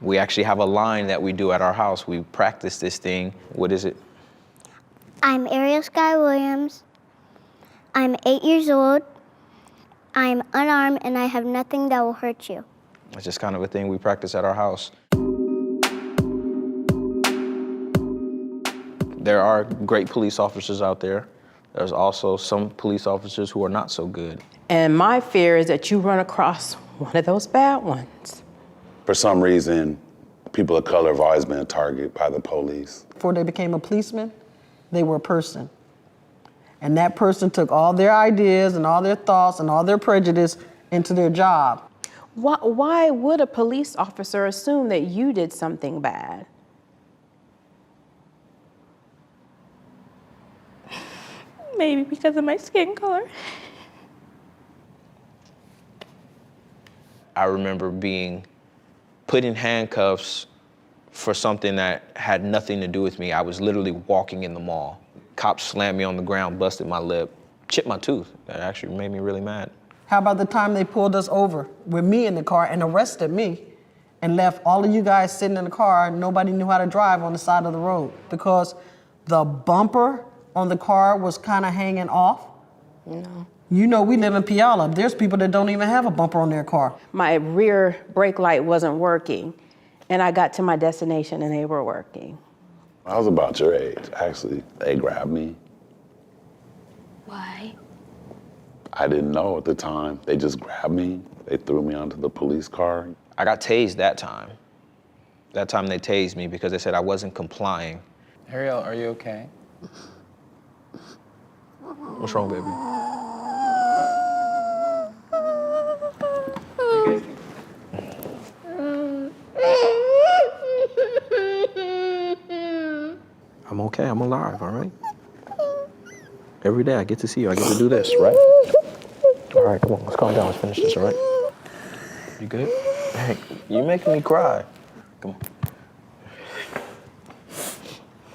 We actually have a line that we do at our house. We practice this thing. What is it? I'm Ariel Sky Williams. I'm 8 years old. I'm unarmed and I have nothing that will hurt you. It's just kind of a thing we practice at our house. There are great police officers out there. There's also some police officers who are not so good. And my fear is that you run across one of those bad ones. For some reason, people of color have always been a target by the police. Before they became a policeman, they were a person. And that person took all their ideas and all their thoughts and all their prejudice into their job. Why would a police officer assume that you did something bad? Maybe because of my skin color. I remember being put in handcuffs for something that had nothing to do with me. I was literally walking in the mall. Cops slammed me on the ground, busted my lip, chipped my tooth. That actually made me really mad. How about the time they pulled us over with me in the car and arrested me and left all of you guys sitting in the car and nobody knew how to drive on the side of the road because the bumper on the car was kind of hanging off? No. You know, we live in Puyallup. There's people that don't even have a bumper on their car. My rear brake light wasn't working, and I got to my destination and they were working. I was about your age, actually. They grabbed me. Why? I didn't know at the time. They just grabbed me. They threw me onto the police car. I got tased that time. That time they tased me because they said I wasn't complying. Ariel, are you okay? What's wrong, baby? I'm okay, I'm alive, all right? Every day I get to see you, I get to do this, right? All right, come on, let's calm down, let's finish this, all right? You good? Hey, you're making me cry. Come on.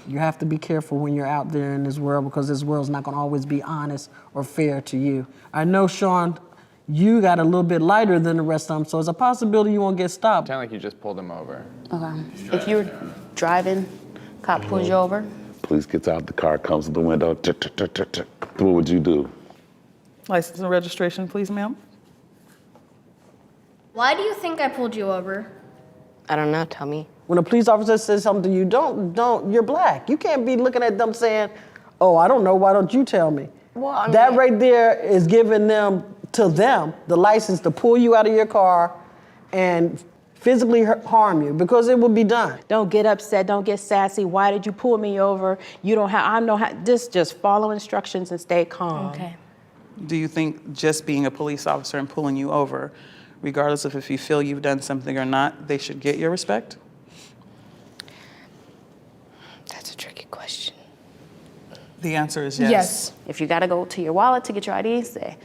You have to be careful when you're out there in this world because this world's not gonna always be honest or fair to you. I know, Sean, you got a little bit lighter than the rest of them, so it's a possibility you won't get stopped. Sound like you just pulled him over. Okay. If you were driving, cop pulls you over. Police gets out the car, comes to the window, what would you do? License and registration, please, ma'am. Why do you think I pulled you over? I don't know, tell me. When a police officer says something to you, don't, you're black. You can't be looking at them saying, oh, I don't know, why don't you tell me? Well, I mean, that right there is giving them the license to pull you out of your car and physically harm you because it will be done. Don't get upset, don't get sassy. Why did you pull me over? You don't have, I know how, just follow instructions and stay calm. Okay. Do you think just being a police officer and pulling you over, regardless of if you feel you've done something or not, they should get your respect? That's a tricky question. The answer is yes. Yes. If you gotta go to your wallet to get your ID, say,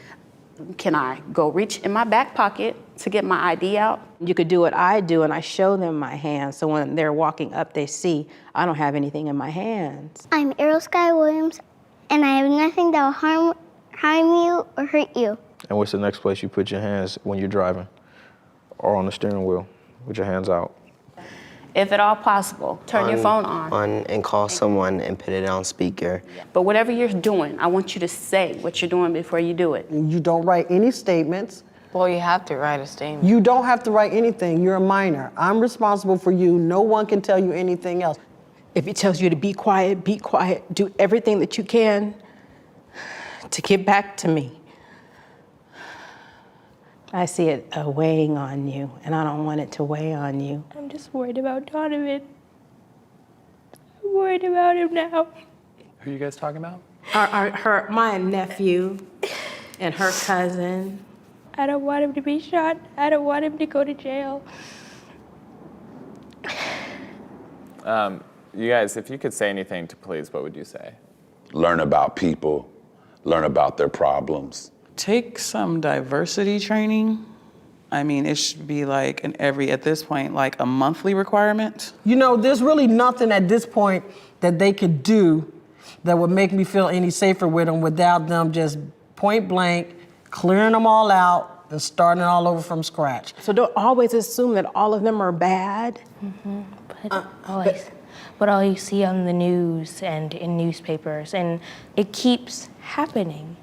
can I go reach in my back pocket to get my ID out? You could do what I do, and I show them my hands, so when they're walking up, they see I don't have anything in my hands. I'm Ariel Sky Williams, and I have nothing that will harm you or hurt you. And what's the next place you put your hands when you're driving? Or on the steering wheel, with your hands out? If at all possible, turn your phone on. And call someone and put it on speaker. But whatever you're doing, I want you to say what you're doing before you do it. You don't write any statements. Well, you have to write a statement. You don't have to write anything. You're a minor. I'm responsible for you. No one can tell you anything else. If it tells you to be quiet, be quiet. Do everything that you can to get back to me. I see it weighing on you, and I don't want it to weigh on you. I'm just worried about Donovan. I'm worried about him now. Who are you guys talking about? My nephew and her cousin. I don't want him to be shot. I don't want him to go to jail. You guys, if you could say anything to police, what would you say? Learn about people, learn about their problems. Take some diversity training. I mean, it should be like at this point, like a monthly requirement. You know, there's really nothing at this point that they could do that would make me feel any safer with them without them just point blank, clearing them all out They're starting all over from scratch. So don't always assume that all of them are bad. But all you see on the news and in newspapers, and it keeps happening.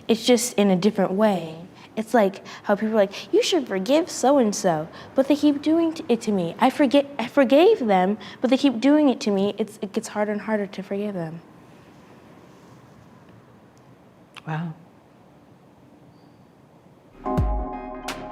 It's just in a different way. It's like how people are like, you should forgive so-and-so, but they keep doing it to me. I forgave them, but they keep doing it to me. It gets harder and harder to forgive them. Wow.